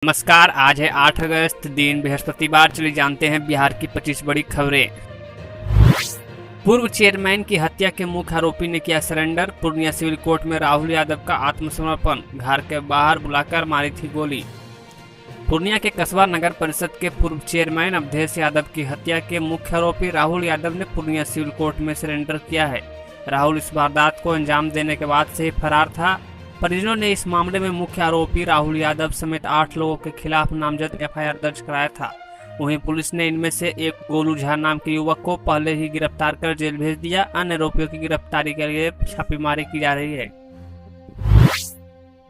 नमस्कार। आज है 8 अगस्त, दिन बृहस्पतिवार। चलिए जानते हैं बिहार की 25 बड़ी खबरें। पूर्व चेयरमैन की हत्या के मुख्य आरोपी ने किया सरेंडर। पूर्णिया सिविल कोर्ट में राहुल यादव का आत्मसमर्पण। घर के बाहर बुलाकर मारी थी गोली। पूर्णिया के कस्बा नगर परिषद के पूर्व चेयरमैन अवधेश यादव की हत्या के मुख्य आरोपी राहुल यादव ने पूर्णिया सिविल कोर्ट में सरेंडर किया है। राहुल इस वारदात को अंजाम देने के बाद से ही फरार था। परिजनों ने इस मामले में मुख्य आरोपी राहुल यादव समेत 8 लोगों के खिलाफ नामजद एफआईआर दर्ज कराया था। वहीं पुलिस ने इनमें से एक गोलू झा नाम के युवक को पहले ही गिरफ्तार कर जेल भेज दिया। अन्य आरोपियों की गिरफ्तारी के लिए छापेमारी की जा रही है।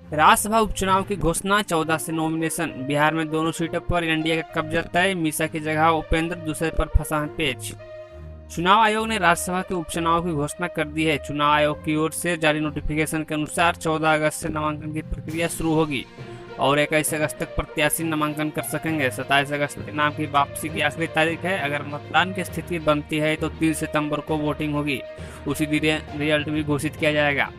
राज्यसभा उपचुनाव की घोषणा, 14 से नॉमिनेशन। बिहार में दोनों सीटों पर एनडीए का कब्जा तय। मीसा की जगह उपेंद्र दूसरे पर फंसा है पेच। चुनाव आयोग ने राज्यसभा के उपचुनाव की घोषणा कर दी है। चुनाव आयोग की ओर से जारी नोटिफिकेशन के अनुसार 14 अगस्त से नामांकन की प्रक्रिया शुरू होगी और 21 अगस्त तक प्रत्याशी नामांकन कर सकेंगे। 27 अगस्त के नाम की वापसी की आखिरी तारीख है। अगर मतदान की स्थिति बनती है तो 3 सितंबर को वोटिंग होगी। उसी दिन रिजल्ट भी घोषित किया जाएगा।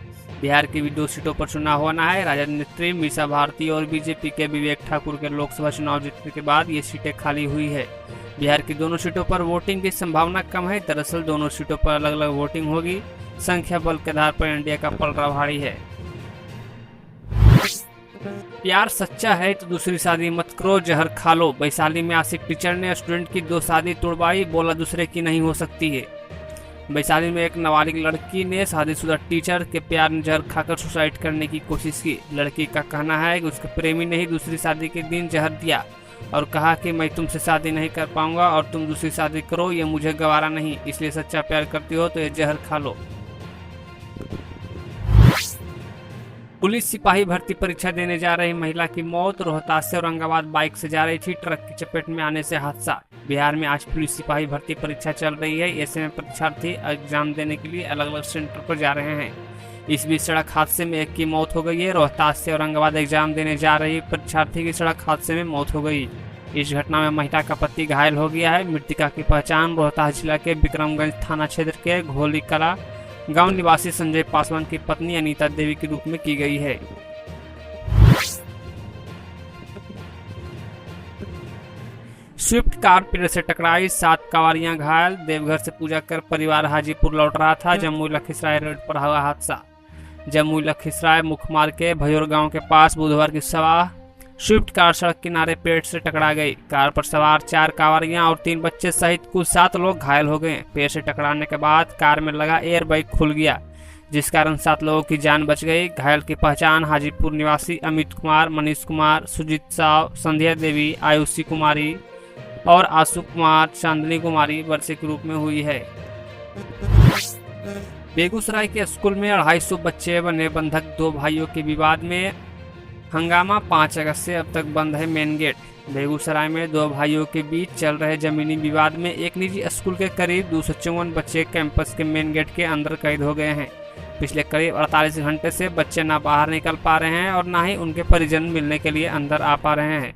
बिहार की भी 2 सीटों पर चुनाव होना है। राजद नेत्री मीसा भारती और बीजेपी के विवेक ठाकुर के लोकसभा चुनाव जीतने के बाद ये सीटें खाली हुई है। बिहार की दोनों सीटों पर वोटिंग की संभावना कम है। दरअसल दोनों सीटों पर अलग अलग वोटिंग होगी। संख्या बल के आधार पर एनडीए का पलड़ा भारी है। प्यार सच्चा है तो दूसरी शादी मत करो, जहर खा लो। वैशाली में आशिक टीचर ने स्टूडेंट की 2 शादी तोड़वाई, बोला दूसरे की नहीं हो सकती है। वैशाली में एक नाबालिग लड़की ने शादीशुदा टीचर के प्यार में जहर खाकर सुसाइड करने की कोशिश की। लड़की का कहना है कि उसके प्रेमी ने ही दूसरी शादी के दिन जहर दिया और कहा कि मैं तुमसे शादी नहीं कर पाऊंगा और तुम दूसरी शादी करो, ये मुझे गवारा नहीं। इसलिए सच्चा प्यार करती हो तो ये जहर खा लो। पुलिस सिपाही भर्ती परीक्षा देने जा रही महिला की मौत। रोहतास से औरंगाबाद बाइक से जा रही थी, ट्रक की चपेट में आने से हादसा। बिहार में आज पुलिस सिपाही भर्ती परीक्षा चल रही है। ऐसे में परीक्षार्थी एग्जाम देने के लिए अलग अलग सेंटर पर जा रहे हैं। इस बीच सड़क हादसे में एक की मौत हो गई है। रोहतास से औरंगाबाद एग्जाम देने जा रही परीक्षार्थी की सड़क हादसे में मौत हो गई। इस घटना में महिला का पति घायल हो गया है। मृतका की पहचान रोहतास जिला के विक्रमगंज थाना क्षेत्र के घोली कला गांव निवासी संजय पासवान की पत्नी अनीता देवी के रूप में की गई है। स्विफ्ट कार पेड़ से टकराई, 7 कांवरियां घायल। देवघर से पूजा कर परिवार हाजीपुर लौट रहा था। जमुई लखीसराय रोड पर हुआ हादसा। जमुई लखीसराय मुख्य मार्ग के भयोर गांव के पास बुधवार की सुबह स्विफ्ट कार सड़क किनारे पेड़ से टकरा गई। कार पर सवार 4 कांवरियां और 3 बच्चे सहित कुल 7 लोग घायल हो गए। पेड़ से टकराने के बाद कार में लगा एयर बैग खुल गया, जिस कारण 7 लोगों की जान बच गई। घायल की पहचान हाजीपुर निवासी अमित कुमार, मनीष कुमार, सुजीत साव, संध्या देवी, आयुषी कुमारी और आशु कुमार, चांदनी कुमारी वर्षे के रूप में हुई है। बेगूसराय के स्कूल में 250 बच्चे बने बंधक। 2 भाइयों के विवाद में हंगामा। 5 अगस्त से अब तक बंद है मेन गेट। बेगूसराय में 2 भाइयों के बीच चल रहे जमीनी विवाद में एक निजी स्कूल के करीब 254 बच्चे कैंपस के मेन गेट के अंदर कैद हो गए हैं। पिछले करीब 48 घंटे से बच्चे ना बाहर निकल पा रहे हैं और ना ही उनके परिजन मिलने के लिए अंदर आ पा रहे हैं।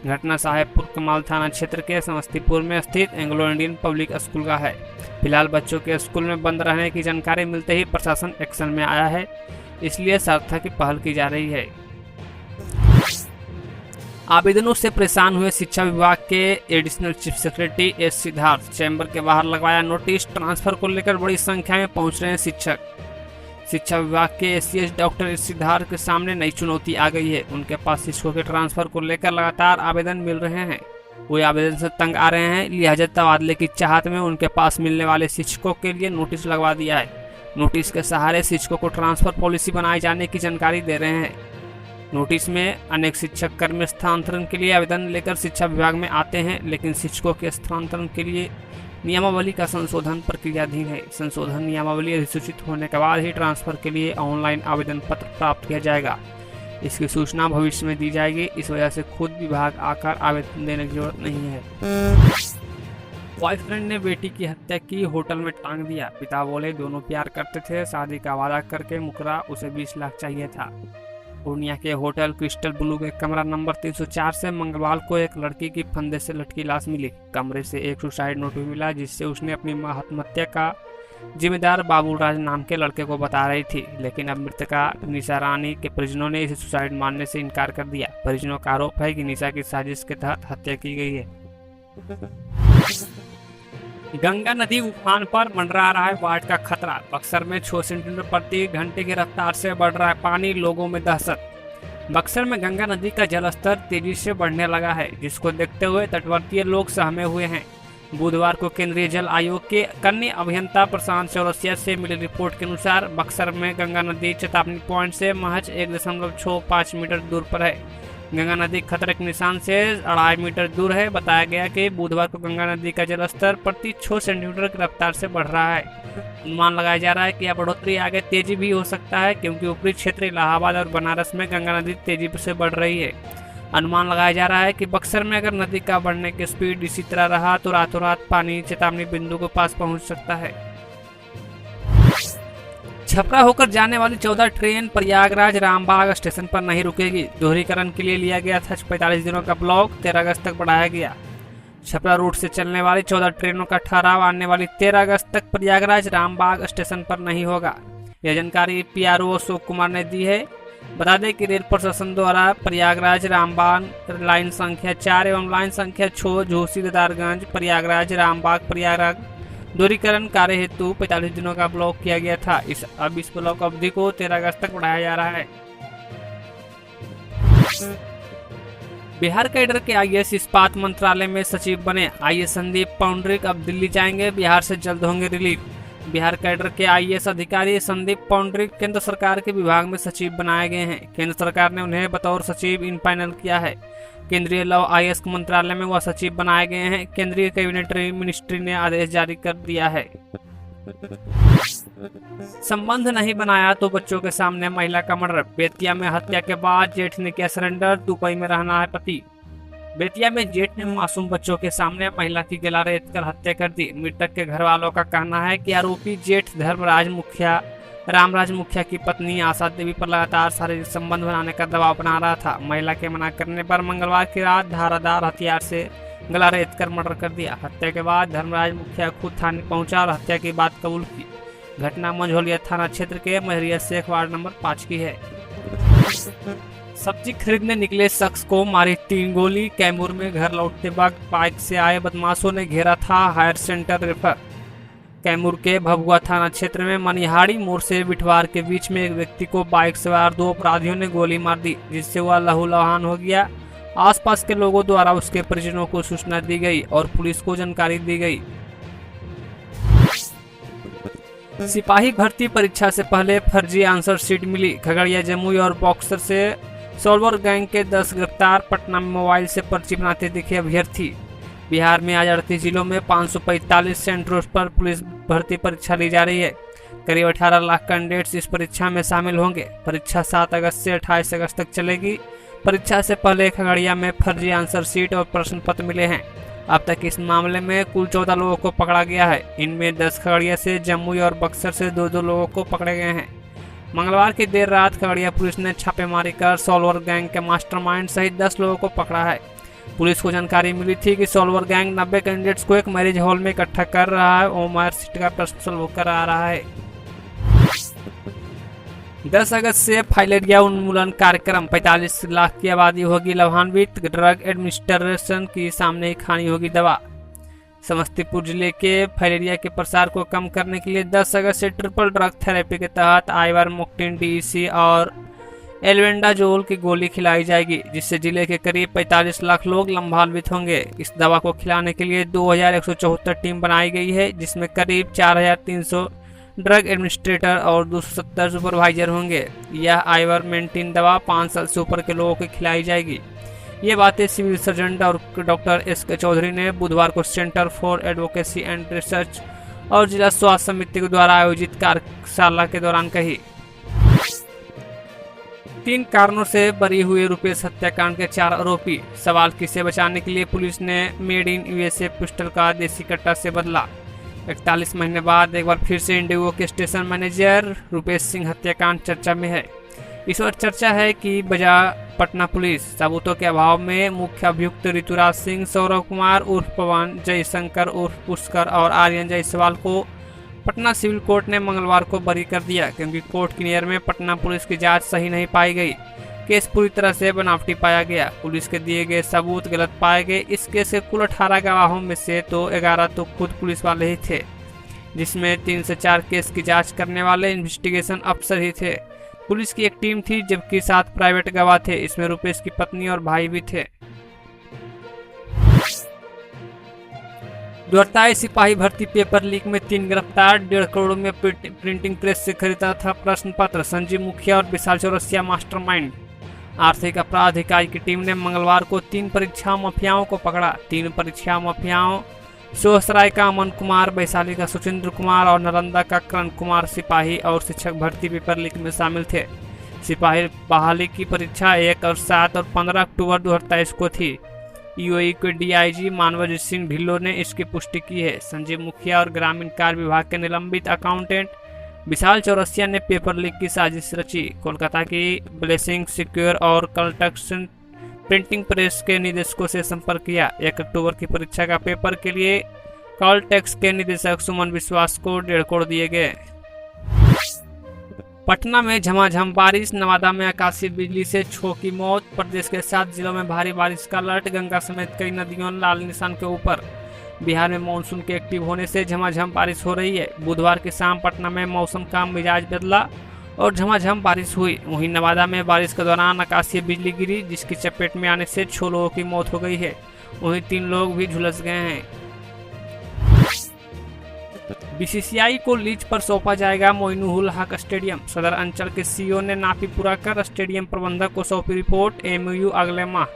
घटना साहेबपुर कमाल थाना क्षेत्र के समस्तीपुर में स्थित एंग्लो इंडियन पब्लिक स्कूल का है। फिलहाल बच्चों के स्कूल में बंद रहने की जानकारी मिलते ही प्रशासन एक्शन में आया है, इसलिए सार्थक की पहल की जा रही है। आवेदनों से परेशान हुए शिक्षा विभाग के additional chief secretary S Siddharth. Chamber के बाहर लगवाया नोटिस। ट्रांसफर को लेकर बड़ी संख्या में पहुंच रहे हैं शिक्षक। शिक्षा विभाग के एसीएस डॉक्टर एस सिद्धार्थ के सामने नई चुनौती आ गई है। उनके पास शिक्षकों के ट्रांसफर को लेकर लगातार आवेदन मिल रहे हैं। वे आवेदन से तंग आ रहे हैं, लिहाजा तबादले की चाहत में उनके पास मिलने वाले शिक्षकों के लिए नोटिस लगवा दिया है। नोटिस के सहारे शिक्षकों को ट्रांसफर पॉलिसी बनाए जाने की जानकारी दे रहे हैं। नोटिस में अनेक शिक्षक कर्म स्थानांतरण के लिए आवेदन लेकर शिक्षा विभाग में आते हैं, लेकिन शिक्षकों के स्थानांतरण के लिए नियमावली का संशोधन प्रक्रियाधीन है। संशोधन नियमावली अधिसूचित होने के बाद ही ट्रांसफर के लिए ऑनलाइन आवेदन पत्र प्राप्त किया जाएगा। इसकी सूचना भविष्य में दी जाएगी। इस वजह से खुद विभाग आकर आवेदन देने की जरूरत नहीं है। बॉयफ्रेंड ने बेटी की हत्या की, होटल में टांग दिया। पिता बोले दोनों प्यार करते थे, शादी का वादा करके मुकरा, उसे 20 लाख चाहिए था। पूर्णिया के होटल क्रिस्टल ब्लू के कमरा नंबर 304 से मंगलवार को एक लड़की की फंदे से लटकी लाश मिली। कमरे से एक सुसाइड नोट भी मिला, जिससे उसने अपनी आत्महत्या का जिम्मेदार बाबूराज नाम के लड़के को बता रही थी, लेकिन अब मृतका निशा रानी के परिजनों ने इसे सुसाइड मानने से इनकार कर दिया। परिजनों का आरोप है कि निशा की साजिश के तहत हत्या की गई है। गंगा नदी उफान पर मंडरा रहा है बाढ़ का खतरा। बक्सर में 6 सेंटीमीटर प्रति घंटे की रफ्तार से बढ़ रहा है पानी, लोगों में दहशत। बक्सर में गंगा नदी का जलस्तर तेजी से बढ़ने लगा है, जिसको देखते हुए तटवर्तीय लोग सहमे हुए हैं। बुधवार को केंद्रीय जल आयोग के कन्या अभियंता प्रशांत चौरसिया से मिली रिपोर्ट के अनुसार बक्सर में गंगा नदी चेतावनी पॉइंट से महज 1.65 मीटर दूर पर है। गंगा नदी खतरे के निशान से 2.5 मीटर दूर है। बताया गया कि बुधवार को गंगा नदी का जलस्तर प्रति 6 सेंटीमीटर की रफ्तार से बढ़ रहा है। अनुमान लगाया जा रहा है कि यह बढ़ोतरी आगे तेजी भी हो सकता है, क्योंकि ऊपरी क्षेत्र इलाहाबाद और बनारस में गंगा नदी तेजी से बढ़ रही है। अनुमान लगाया जा रहा है कि बक्सर में अगर नदी का बढ़ने की स्पीड इसी तरह रहा तो रातों रात पानी चेतावनी बिंदु के पास पहुंच सकता है। छपरा होकर जाने वाली 14 ट्रेन प्रयागराज रामबाग स्टेशन पर नहीं रुकेगी। दोहरीकरण के लिए लिया गया था 45 दिनों का ब्लॉक 13 अगस्त तक बढ़ाया गया। छपरा रूट से चलने वाली 14 ट्रेनों का ठहराव आने वाली 13 अगस्त तक प्रयागराज रामबाग स्टेशन पर नहीं होगा। यह जानकारी PRO अशोक कुमार ने दी है। बता दें कि रेल प्रशासन द्वारा प्रयागराज रामबाग लाइन संख्या 4 एवं लाइन संख्या 6 झूसी ददारगंज प्रयागराज रामबाग प्रयागराज दोहरीकरण कार्य हेतु 45 दिनों का ब्लॉक किया गया था। अब इस ब्लॉक अवधि को 13 अगस्त तक बढ़ाया जा रहा है। बिहार कैडर के IAS इस्पात मंत्रालय में सचिव बने IAS संदीप पौंडरिक अब दिल्ली जाएंगे। बिहार से जल्द होंगे रिलीव। बिहार कैडर के IAS अधिकारी संदीप पौंडरिक केंद्र सरकार के विभाग में सचिव बनाए गए हैं। केंद्र सरकार ने उन्हें बतौर सचिव इन पैनल किया है। केंद्रीय लौ आयुक्त मंत्रालय में वह सचिव बनाए गए हैं। केंद्रीय कैबिनेट मिनिस्ट्री ने आदेश जारी कर दिया है। संबंध नहीं बनाया तो बच्चों के सामने महिला का मर्डर। बेतिया में हत्या के बाद जेठ ने किया सरेंडर। दुबई में रहना है पति। बेतिया में जेठ ने मासूम बच्चों के सामने महिला की गला रेत कर हत्या कर दी। मृतक के घर वालों का कहना है कि आरोपी जेठ रामराज मुखिया की पत्नी आशा देवी पर लगातार शारीरिक संबंध बनाने का दबाव बना रहा था। महिला के मना करने पर मंगलवार की रात धारादार हथियार से गला रेत कर मर्डर कर दिया। हत्या के बाद धर्मराज मुखिया खुद थाने पहुंचा और हत्या की बात कबूल की। घटना मंझौलिया थाना क्षेत्र के महरिया शेख वार्ड नंबर 5 की है। सब्जी खरीदने निकले शख्स को मारी 3 गोली। कैमूर में घर लौटते वक्त बाइक से आए बदमाशों ने घेरा था। Higher centre refer. कैमूर के भभुआ थाना क्षेत्र में मनिहाड़ी मोड़ से बिठवार के बीच में एक व्यक्ति को बाइक सवार 2 अपराधियों ने गोली मार दी, जिससे वह लहूलुहान हो गया। आसपास के लोगों द्वारा उसके परिजनों को सूचना दी गई और पुलिस को जानकारी दी गई। सिपाही भर्ती परीक्षा से पहले फर्जी आंसर शीट मिली। खगड़िया, जमुई और बक्सर से सॉल्वर गैंग के 10 गिरफ्तार। पटना में मोबाइल से पर्ची बनाते दिखे अभ्यर्थी। बिहार में आज 38 जिलों में 545 सेंटरों पर पुलिस भर्ती परीक्षा ली जा रही है। करीब 18 लाख कैंडिडेट्स इस परीक्षा में शामिल होंगे। परीक्षा 7 अगस्त से 28 अगस्त तक चलेगी। परीक्षा से पहले खगड़िया में फर्जी आंसर शीट और प्रश्न पत्र मिले हैं। अब तक इस मामले में कुल 14 लोगों को पकड़ा गया है। इनमें 10 खगड़िया से, जमुई और बक्सर से 2-2 लोगों को पकड़े गए हैं। मंगलवार की देर रात खगड़िया पुलिस ने छापेमारी कर सॉल्वर गैंग के मास्टरमाइंड सहित 10 लोगों को पकड़ा है। पुलिस को जानकारी मिली थी कि सॉल्वर गैंग 90 कैंडिडेट्स को एक मैरिज हॉल में इकट्ठा कर रहा है और मार सीट का प्रश्न सॉल्व करा रहा है। 10 अगस्त से फाइलेरिया उन्मूलन कार्यक्रम। 45 लाख की आबादी होगी लाभान्वित। ड्रग एडमिनिस्ट्रेशन की सामने ही खानी होगी दवा। समस्तीपुर जिले के फाइलेरिया के प्रसार को कम करने के लिए 10 अगस्त से ट्रिपल ड्रग थेरेपी के तहत आइवरमेक्टिन, DEC और एल्बेंडाजोल की गोली खिलाई जाएगी, जिससे जिले के करीब 45 लाख लोग लाभान्वित होंगे। इस दवा को खिलाने के लिए 2174 टीम बनाई गई है, जिसमें करीब 4300 ड्रग एडमिनिस्ट्रेटर और 270 सुपरवाइजर होंगे। यह आइवरमेक्टिन दवा 5 साल से ऊपर के लोगों को खिलाई जाएगी। ये बातें सिविल सर्जन और डॉक्टर SK चौधरी ने बुधवार को centre for advocacy and research और जिला स्वास्थ्य समिति के द्वारा आयोजित कार्यशाला के दौरान कही। 3 कारणों से बरी हुए रुपेश हत्याकांड के 4 आरोपी। सवाल किसे बचाने के लिए पुलिस ने मेड इन USA पिस्टल का देसी कट्टा से बदला। 41 महीने बाद एक बार फिर से इंडिगो के स्टेशन मैनेजर रुपेश सिंह हत्याकांड चर्चा में है। इस बार चर्चा है कि बजा पटना पुलिस। सबूतों के अभाव में मुख्य अभियुक्त ऋतुराज सिंह, सौरभ कुमार उर्फ पवन, जयशंकर उर्फ पुष्कर और आर्यन जायसवाल को पटना सिविल कोर्ट ने मंगलवार को बरी कर दिया क्योंकि कोर्ट की नज़र में पटना पुलिस की जांच सही नहीं पाई गई। केस पूरी तरह से बनावटी पाया गया। पुलिस के दिए गए सबूत गलत पाए गए। इस केस के कुल 18 गवाहों में से 11 तो खुद पुलिस वाले ही थे, जिसमें 3 से 4 केस की जांच करने वाले इन्वेस्टिगेशन अफसर ही थे। पुलिस की एक टीम थी जबकि 7 प्राइवेट गवाह थे। इसमें रुपेश की पत्नी और भाई भी थे। 2023 सिपाही भर्ती पेपर लीक में 3 गिरफ्तार। 1.5 करोड़ में प्रिंटिंग प्रेस से खरीदा था प्रश्न पत्र। संजीव मुखिया और विशाल चौरसिया मास्टरमाइंड। आर्थिक अपराध इकाई की टीम ने मंगलवार को 3 परीक्षा माफियाओं को पकड़ा। 3 परीक्षा माफियाओं सोहसराय का अमन कुमार, वैशाली का सुचिंद्र कुमार और नालंदा का करण कुमार सिपाही और शिक्षक भर्ती पेपर लीक में शामिल थे। सिपाही बहाली की परीक्षा 1 और 7 और 15 अक्टूबर 2023 को थी। यूएई के डीआईजी मानवजीत सिंह ढिल्लों ने इसकी पुष्टि की है। संजीव मुखिया और ग्रामीण कार्य विभाग के निलंबित अकाउंटेंट विशाल चौरसिया ने पेपर लीक की साजिश रची। कोलकाता की ब्लेसिंग सिक्योर और कलटक्सन प्रिंटिंग प्रेस के निदेशकों से संपर्क किया। 1 अक्टूबर की परीक्षा का पेपर के लिए कॉलटेक्स के निदेशक सुमन विश्वास को 1.5 करोड़ दिए गए। पटना में झमाझम बारिश। नवादा में आकाशीय बिजली से 6 की मौत। प्रदेश के 7 जिलों में भारी बारिश का अलर्ट। गंगा समेत कई नदियों लाल निशान के ऊपर। बिहार में मानसून के एक्टिव होने से झमाझम बारिश हो रही है। बुधवार की शाम पटना में मौसम का मिजाज बदला और झमाझम बारिश हुई। वहीं नवादा में बारिश के दौरान आकाशीय बिजली गिरी, जिसकी चपेट में आने से 6 लोगों की मौत हो गई है। वहीं 3 लोग भी झुलस गए हैं। बीसीसीआई को लीज पर सौंपा जाएगा मोइनुल हक स्टेडियम। सदर अंचल के सीईओ ने नापी पूरा कर स्टेडियम प्रबंधक को सौंपी रिपोर्ट। एमओयू अगले माह।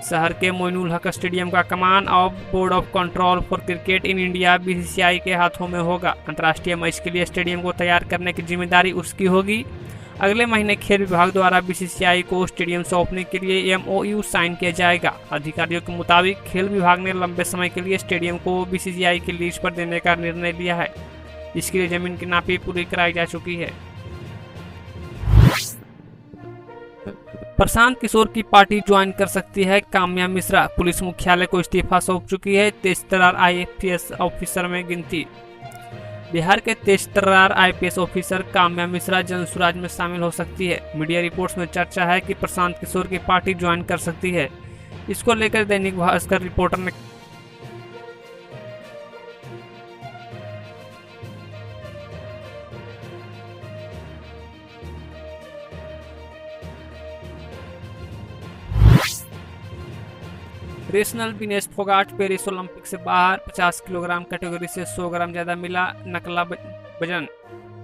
शहर के मोइनुल हक स्टेडियम का कमान of board of control for cricket in India BCCI के हाथों में होगा। अंतर्राष्ट्रीय मैच के लिए स्टेडियम को तैयार करने की जिम्मेदारी उसकी होगी। अगले महीने खेल विभाग द्वारा बीसीसीआई को स्टेडियम सौंपने के लिए एमओयू साइन किया जाएगा। अधिकारियों के मुताबिक खेल विभाग ने लंबे समय के लिए स्टेडियम को बीसीसीआई की लीज पर देने का निर्णय लिया है। इसके लिए जमीन की नापी पूरी कराई जा चुकी है। प्रशांत किशोर की पार्टी ज्वाइन कर सकती है काम्या मिश्रा। पुलिस मुख्यालय को इस्तीफा सौंप चुकी है। 23 तर्रार आईपीएस ऑफिसर में गिनती। बिहार के 23 तर्रार आईपीएस ऑफिसर काम्या मिश्रा जनसुराज में शामिल हो सकती है। मीडिया रिपोर्ट्स में चर्चा है कि प्रशांत किशोर की पार्टी ज्वाइन कर सकती है। इसको लेकर दैनिक भास्कर रिपोर्टर ने rational Vinesh Phogat Paris Olympic से बाहर। 50 किलोग्राम कैटेगरी से 100 ग्राम ज्यादा मिला नकला वजन।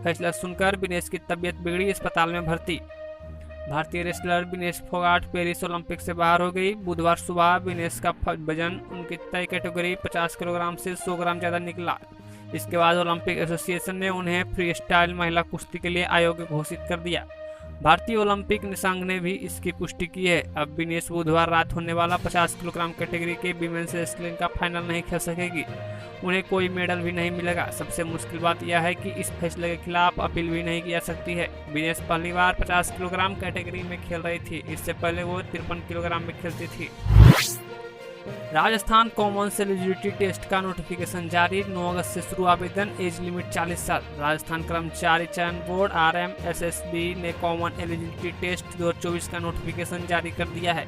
फैसला सुनकर विनेश की तबीयत बिगड़ी, अस्पताल में भर्ती। भारतीय wrestler Vinesh Phogat Paris Olympic से बाहर हो गई। बुधवार सुबह विनेश का वजन उनकी तय कैटेगरी 50 किलोग्राम से 100 ग्राम ज्यादा निकला। इसके बाद ओलंपिक एसोसिएशन ने उन्हें फ्री स्टाइल महिला कुश्ती के लिए अयोग्य घोषित कर दिया। भारतीय ओलंपिक संघ ने भी इसकी पुष्टि की है। अब विनेश बुधवार रात होने वाला 50 किलोग्राम कैटेगरी के विमेंस रेसलिंग का फाइनल नहीं खेल सकेगी। उन्हें कोई मेडल भी नहीं मिलेगा। सबसे मुश्किल बात यह है कि इस फैसले के खिलाफ अपील भी नहीं की जा सकती है। विनेश पहली बार 50 किलोग्राम कैटेगरी में खेल रही थी। इससे पहले वो 53 किलोग्राम में खेलती थी। राजस्थान कॉमन एलिजिबिलिटी टेस्ट का नोटिफिकेशन जारी। 9 अगस्त से शुरू आवेदन। एज लिमिट 40 साल। राजस्थान कर्मचारी चयन बोर्ड RMSSB ने कॉमन एलिजिबिलिटी टेस्ट 2024 का नोटिफिकेशन जारी कर दिया है।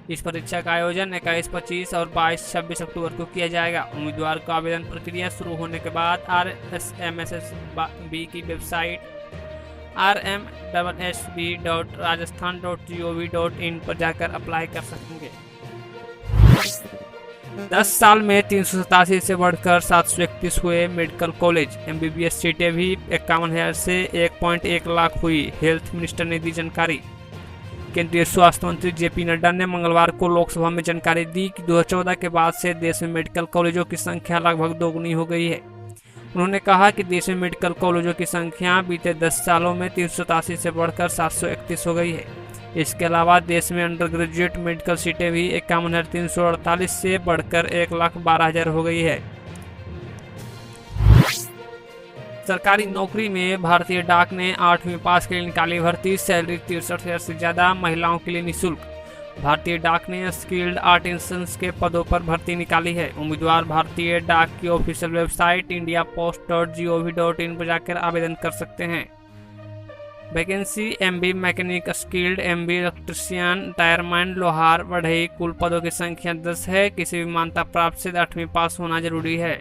इस परीक्षा का आयोजन 21, 25 और 22, 26 अक्टूबर को किया जाएगा। उम्मीदवार को आवेदन प्रक्रिया शुरू होने के बाद RMSSB की वेबसाइट rmssb.rajasthan.gov.in पर जाकर अप्लाई कर सकेंगे। 10 साल में 387 से बढ़कर 731 हुए मेडिकल कॉलेज। MBBS सीटें भी 51,000 से 1.1 लाख हुई। हेल्थ मिनिस्टर ने दी जानकारी। केंद्रीय स्वास्थ्य मंत्री JP नड्डा ने मंगलवार को लोकसभा में जानकारी दी कि 2014 के बाद से देश में मेडिकल कॉलेजों की संख्या लगभग दोगुनी हो गई है। उन्होंने कहा कि देश में मेडिकल कॉलेजों की संख्या बीते 10 सालों में 387 से बढ़कर 731 हो गई है। इसके अलावा देश में अंडर ग्रेजुएट मेडिकल सीटें भी 51,348 से बढ़कर 1,12,000 हो गई है। सरकारी नौकरी में भारतीय डाक ने 8वीं पास के लिए निकाली भर्ती। सैलरी 63,000 से ज्यादा। महिलाओं के लिए निःशुल्क। भारतीय डाक ने स्किल्ड आर्टिसंस के पदों पर भर्ती निकाली है। उम्मीदवार भारतीय डाक की ऑफिशियल वेबसाइट indiapost.gov.in पर जाकर आवेदन कर सकते हैं। Vacancy MB mechanic, skilled MB electrician, tyreman, लोहार, बढ़ई। कुल पदों की संख्या 10 है। किसी भी मान्यता प्राप्त से 8वीं पास होना जरूरी है।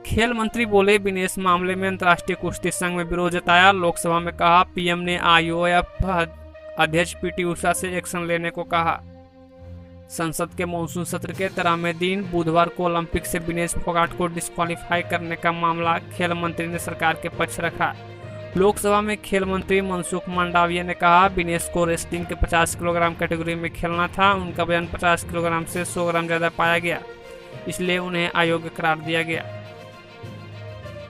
खेल मंत्री बोले, विनेश मामले में अंतर्राष्ट्रीय कुश्ती संघ में विरोध जताया। लोकसभा में कहा, पीएम ने आईओएफ अध्यक्ष पीटी उषा से एक्शन लेने को कहा। संसद के मॉनसून सत्र के 13वें दिन बुधवार को ओलंपिक से विनेश फोगाट को डिस्क्वालीफाई करने का मामला खेल मंत्री ने सरकार के पक्ष रखा। लोकसभा में खेल मंत्री मनसुख मांडविया ने कहा, विनेश को रेसलिंग के 50 किलोग्राम कैटेगरी में खेलना था। उनका वजन 50 किलोग्राम से 100 ग्राम ज़्यादा पाया गया, इसलिए उन्हें अयोग्य करार दिया गया।